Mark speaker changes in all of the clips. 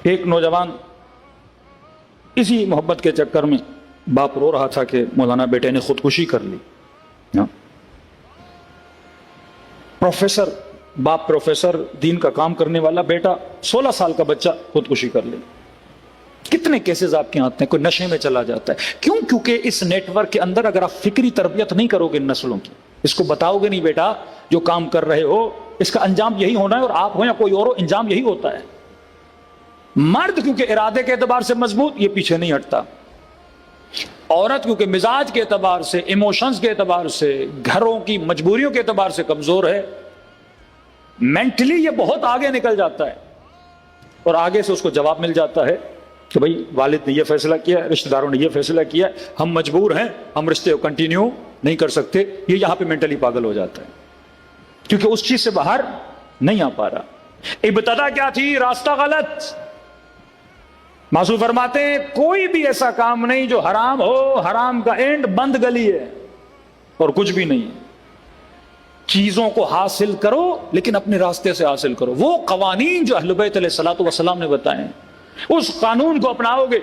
Speaker 1: ایک نوجوان اسی محبت کے چکر میں باپ رو رہا تھا کہ مولانا بیٹے نے خودکشی کر لی. پروفیسر، باپ پروفیسر، دین کا کام کرنے والا، بیٹا 16 سال کا بچہ خودکشی کر لے. کتنے کیسز آپ کے آتے ہیں. کوئی نشے میں چلا جاتا ہے. کیوں؟ کیونکہ اس نیٹ ورک کے اندر اگر آپ فکری تربیت نہیں کرو گے نسلوں کی، اس کو بتاؤ گے نہیں بیٹا جو کام کر رہے ہو اس کا انجام یہی ہونا ہے، اور آپ ہو یا کوئی اور ہو انجام یہی ہوتا ہے. مرد کیونکہ ارادے کے اعتبار سے مضبوط، یہ پیچھے نہیں ہٹتا. عورت کیونکہ مزاج کے اعتبار سے، ایموشنز کے اعتبار سے، گھروں کی مجبوریوں کے اعتبار سے کمزور ہے، مینٹلی یہ بہت آگے نکل جاتا ہے، اور آگے سے اس کو جواب مل جاتا ہے کہ بھائی والد نے یہ فیصلہ کیا، رشتہ داروں نے یہ فیصلہ کیا، ہم مجبور ہیں، ہم رشتے کو کنٹینیو نہیں کر سکتے. یہ یہاں پہ مینٹلی پاگل ہو جاتا ہے کیونکہ اس چیز سے باہر نہیں آ پا رہا. ابتدا کیا تھی؟ راستہ غلط. معصوم فرماتے ہیں کوئی بھی ایسا کام نہیں جو حرام ہو، حرام کا اینڈ بند گلی ہے اور کچھ بھی نہیں. چیزوں کو حاصل کرو لیکن اپنے راستے سے حاصل کرو. وہ قوانین جو اہل بیت علیہ الصلوۃ والسلام نے بتائے ہیں، اس قانون کو اپناؤ گے،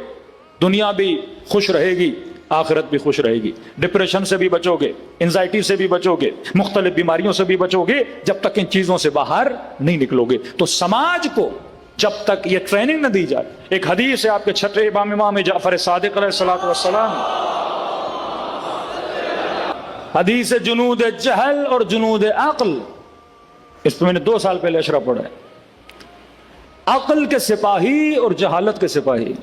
Speaker 1: دنیا بھی خوش رہے گی، آخرت بھی خوش رہے گی. ڈپریشن سے بھی بچو گے، انزائٹی سے بھی بچو گے، مختلف بیماریوں سے بھی بچو گے جب تک ان چیزوں سے باہر نہیں نکلو گے. تو سماج کو جب تک یہ ٹریننگ نہ دی جائے، ایک حدیث ہے آپ کے چھٹے امام جعفر صادق علیہ الصلوۃ والسلام، حدیث جنود جہل اور جنود عقل. اس پہ میں نے 2 سال پہلے اشرح پڑھا ہے. عقل کے سپاہی اور جہالت کے سپاہی.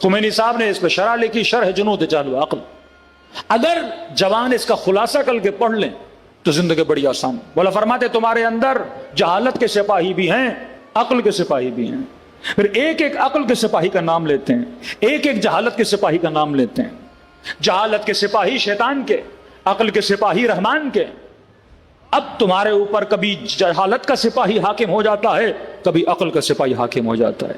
Speaker 1: خمینی صاحب نے اس پہ شرح لکھی، شرح جنود جہل و عقل. اگر جوان اس کا خلاصہ کر کے پڑھ لیں تو زندگی بڑی آسان. مولا فرماتے تمہارے اندر جہالت کے سپاہی بھی ہیں، عقل کے سپاہی بھی ہیں. پھر ایک ایک عقل کے سپاہی کا نام لیتے ہیں، ایک ایک جہالت کے سپاہی کا نام لیتے ہیں. جہالت کے سپاہی شیطان کے، عقل کے سپاہی رحمان کے. اب تمہارے اوپر کبھی جہالت کا سپاہی حاکم ہو جاتا ہے، کبھی عقل کا سپاہی حاکم ہو جاتا ہے.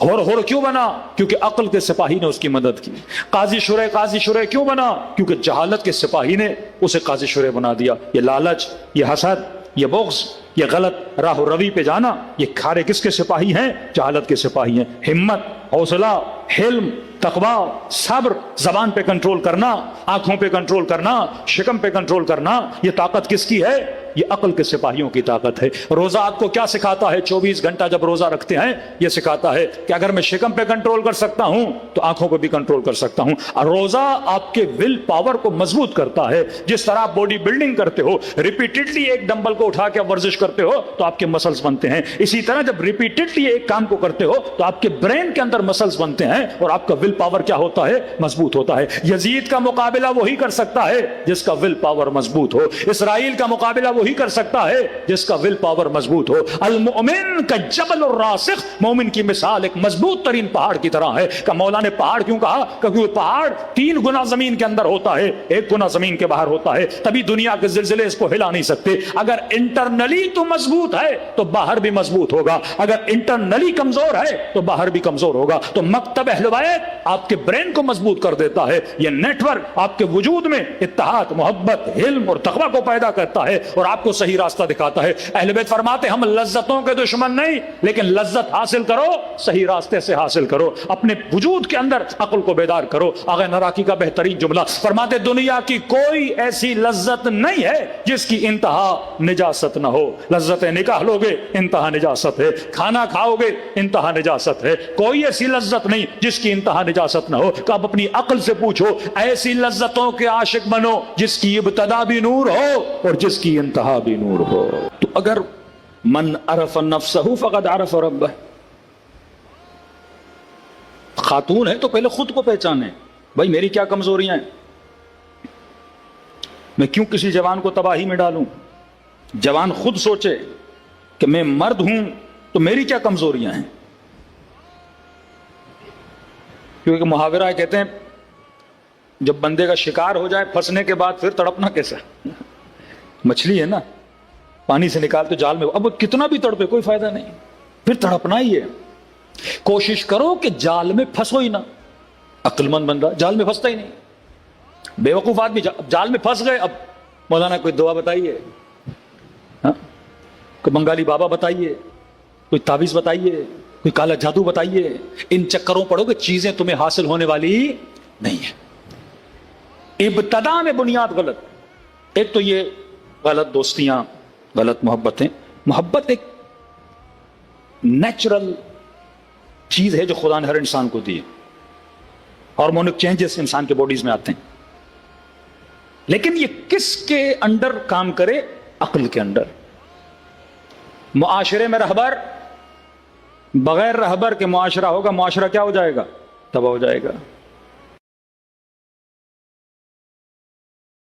Speaker 1: ہور کیوں بنا؟ کیونکہ عقل کے سپاہی نے اس کی مدد کی. قاضی شرح کیوں بنا؟ کیونکہ جہالت کے سپاہی نے اسے قاضی شرح بنا دیا. یہ لالچ، یہ حسد، یہ بغض، یہ غلط راہ و روی پہ جانا، یہ کھارے کس کے سپاہی ہیں؟ جہالت کے سپاہی ہیں. ہمت، حوصلہ، حلم، تقوی، صبر، زبان پہ کنٹرول کرنا، آنکھوں پہ کنٹرول کرنا، شکم پہ کنٹرول کرنا، یہ طاقت کس کی ہے؟ یہ عقل کے سپاہیوں کی طاقت ہے. روزہ آپ کو کیا سکھاتا ہے؟ 24 گھنٹہ جب روزہ رکھتے ہیں یہ سکھاتا ہے کہ اگر میں شکم پہ کنٹرول کر سکتا ہوں تو آنکھوں پہ بھی کنٹرول کر سکتا ہوں. اور روزہ آپ کے ول پاور کو مضبوط کرتا ہے. جس طرح آپ باڈی بلڈنگ کرتے ہو، ریپیٹڈلی ایک ڈمبل کو اٹھا کے ورزش کرتے ہو تو آپ کے مسلز بنتے ہیں. اسی طرح جب ریپیٹڈلی ایک کام کو کرتے ہو تو آپ کے برین کے اندر مسلز بنتے ہیں اور آپ کا ول پاور کیا ہوتا ہے؟ مضبوط ہوتا ہے. یزید کا مقابلہ وہی کر سکتا ہے جس کا ول پاور مضبوط ہو. اسرائیل کا مقابلہ وہی کر سکتا ہے جس کا ول پاور مضبوط ہو. المؤمن کا جبل الراسخ، مومن کی مثال ایک مضبوط ترین پہاڑ کی طرح ہے. کہ مولا نے پہاڑ کیوں کہا؟ کیونکہ پہاڑ 3 گنا زمین کے اندر ہوتا ہے، 1 گنا زمین کے باہر ہوتا ہے. تبھی دنیا کے زلزلے اس کو ہلا نہیں سکتے. اگر انٹرنلی تو مضبوط ہے تو باہر بھی مضبوط ہوگا، اگر انٹرنلی کمزور ہے تو باہر بھی کمزور ہوگا. تو مکتب اہل بیت آپ کے برین کو مضبوط کر دیتا ہے. یہ نیٹ ورک آپ کے وجود میں اتحاد، محبت، علم اور تقوی کو پیدا کرتا ہے اور آپ کو صحیح راستہ دکھاتا ہے. اہل بیت فرماتے ہم لذتوں کے دشمن نہیں، لیکن لذت حاصل کرو صحیح راستے سے حاصل کرو. اپنے وجود کے اندر عقل کو بیدار کرو. آغا نراکی کا بہترین جملہ فرماتے دنیا کی کوئی ایسی لذت نہیں ہے جس کی انتہا نجاست نہ ہو. لذت نکاح لو گے انتہا نجاست ہے، کھانا کھاؤ گے انتہا نجاست ہے. کوئی ایسی لذت نہیں جس کی انتہا نجاست نہ ہو. کہ آپ اپنی عقل سے پوچھو ایسی لذتوں کے عاشق بنو جس کی ابتدا بھی نور ہو اور جس کی انتہا بھی نور ہو. تو اگر من عرف نفسہ فقد عرف ربہ، خاتون ہے تو پہلے خود کو پہچانے. بھائی میری کیا کمزوریاں ہیں، میں کیوں کسی جوان کو تباہی میں ڈالوں. جوان خود سوچے کہ میں مرد ہوں تو میری کیا کمزوریاں ہیں. کیونکہ محاورہ ہے، کہتے ہیں جب بندے کا شکار ہو جائے پھنسنے کے بعد پھر تڑپنا کیسا. مچھلی ہے نا، پانی سے نکالتے جال میں، اب کتنا بھی تڑپے کوئی فائدہ نہیں، پھر تڑپنا ہی ہے. کوشش کرو کہ جال میں پھنسو ہی نہ. عقل مند بندہ جال میں پھنستا ہی نہیں. بے وقوف آدمی جال میں پھنس گئے. اب مولانا کوئی دعا بتائیے، کوئی بنگالی بابا بتائیے، کوئی تعویذ بتائیے، کوئی کالا جادو بتائیے، ان چکروں پڑو کہ چیزیں تمہیں حاصل ہونے والی نہیں ہے۔ ابتدا میں بنیاد غلط، ایک تو یہ غلط دوستیاں، غلط محبتیں۔ محبت ایک نیچرل چیز ہے جو خدا نے ہر انسان کو دی ہے، ہارمونک چینجز انسان کے باڈیز میں آتے ہیں، لیکن یہ کس کے انڈر کام کرے؟ عقل کے انڈر۔ معاشرے میں رہبر، بغیر رہبر کے معاشرہ ہوگا، معاشرہ کیا ہو جائے گا؟ تباہ ہو جائے گا۔